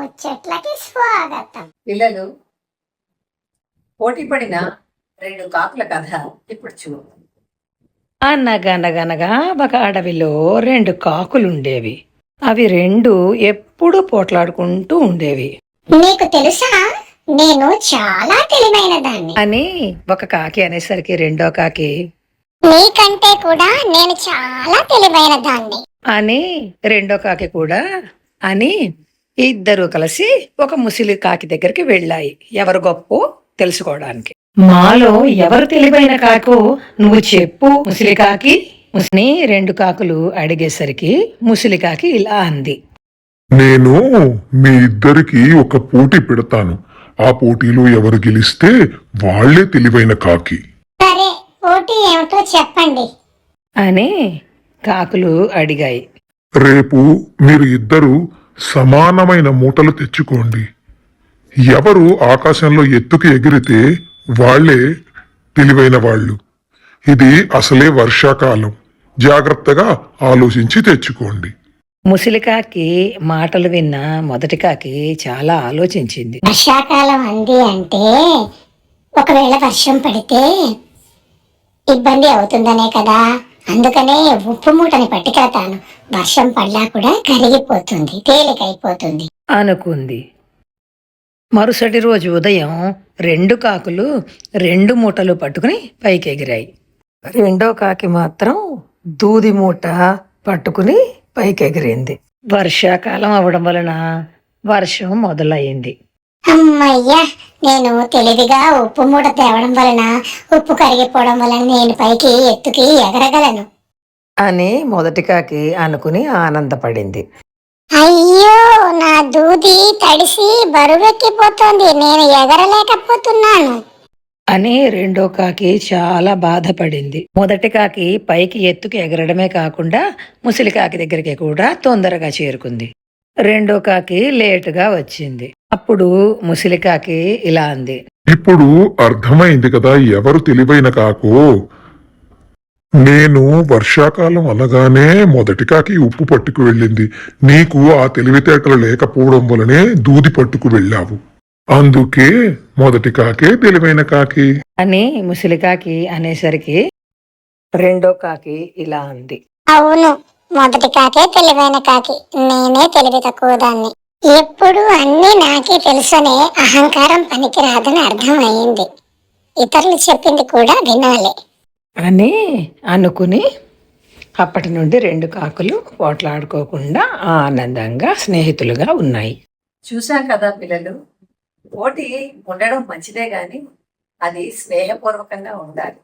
ముచ్చట్లకి స్వాగతం. పిల్లలు, పోటీ పడిన రెండు కాకుల కథ ఇప్పుడు చూడు. అనగనగనగా ఒక అడవిలో రెండు కాకులుండేవి. అవి రెండు ఎప్పుడూ పోట్లాడుకుంటూ ఉండేవి నీకు తెలుసా, నేను చాలా తెలివైన దాన్ని అని ఒక కాకి అనేసరికి రెండో కాకి నీకంటే కూడా నేను చాలా తెలివైన దాన్ని అని రెండో కాకి కూడా అని ఇద్దరు కలిసి ఒక ముసిలి కాకి దగ్గరికి వెళ్ళాయి ఎవరు గొప్పో తెలుసుకోవడానికి. మాలో ఎవరు తెలివైన కాకు నువ్వు చెప్పు ముసిలి కాకి అని రెండు కాకులు అడిగేసరికి ముసిలి కాకి ఇలా అంది. నేను మీ ఇద్దరికి ఒక పోటీ పెడతాను. ఆ పోటీలో ఎవరు గెలిస్తే వాళ్లే తెలివైన కాకి. సరే, పోటీ ఏమిటో చెప్పండి అని కాకులు అడిగాయి. రేపు మీరు ఇద్దరు సమానమైన మూటలు తెచ్చుకోండి. ఎవరు ఆకాశంలో ఎత్తుకు ఎగిరితే వాళ్లే తెలివైన వాళ్ళు. ఇది అసలే వర్షాకాలం, జాగ్రత్తగా ఆలోచించి తెచ్చుకోండి. ముసిలికాకి మాటలు విన్న మొదటి కాకి చాలా ఆలోచించింది. వర్షాకాలం అంది అంటే ఒకవేళ వర్షం పడితే ఇబ్బంది అవుతుందనే కదా, అందుకనే ఉప్పు మూటని పట్టుకెళ్తాను. వర్షం పడ్డా కూడా కరిగిపోతుంది, తేలికైపోతుంది అనుకుంది. మరుసటి రోజు ఉదయం రెండు కాకులు రెండు మూటలు పట్టుకుని పైకి ఎగిరాయి. రెండో కాకి మాత్రం దూది మూట పట్టుకుని పైకి ఎగిరింది. వర్షాకాలం అవడం వలన వర్షం మొదలయ్యింది. అమ్మయ్యా, నేను తెలివిగా ఉప్పు మూట తేవడం వలన ఉప్పు కరిగిపోవడం వలన నేను పైకి ఎత్తుకి ఎగరగలను అని మొదటి కాకి అనుకుని ఆనందపడింది. అయ్యో, నా దూది తడిసి బరువెక్కిపోతోంది, నేను ఎగరలేకపోతున్నాను అని రెండో కాకి చాలా బాధపడింది. మొదటి కాకి పైకి ఎత్తుకి ఎగరడమే కాకుండా ముసిలి కాకి దగ్గరికి కూడా తొందరగా చేరుకుంది. రెండో కాకి లేటుగా వచ్చింది. అప్పుడు ముసిలి కాకి ఇలా అంది. ఇప్పుడు అర్థమైంది కదా ఎవరు తెలివైన కాకో. నేను వర్షాకాలం అనగానే మొదటి కాకి ఉప్పు పట్టుకు వెళ్ళింది. నీకు ఆ తెలివితేటలు లేకపోవడం వలనే దూది పట్టుకు వెళ్ళావు. అందుకే మొదటి కాకే తెలివైన కాకి అని ముసిలి కాకి అనేసరికి రెండో కాకి ఇలా అంది. అవును, మొదటి కాకే తెలివైన కాకి, నేనే తెలివి తక్కువ దాన్ని. ఎప్పుడు అన్నీ నాకే తెలుసనే అహంకారం పనికిరాదని అర్థమయ్యింది. ఇతరులు చెప్పింది కూడా వినాలి అని అనుకుని అప్పటి నుండి రెండు కాకులు పోట్లాడుకోకుండా ఆనందంగా స్నేహితులుగా ఉన్నాయి. చూశాం కదా పిల్లలు, పోటీ ఉండడం మంచిదే గాని అది స్నేహపూర్వకంగా ఉండాలి.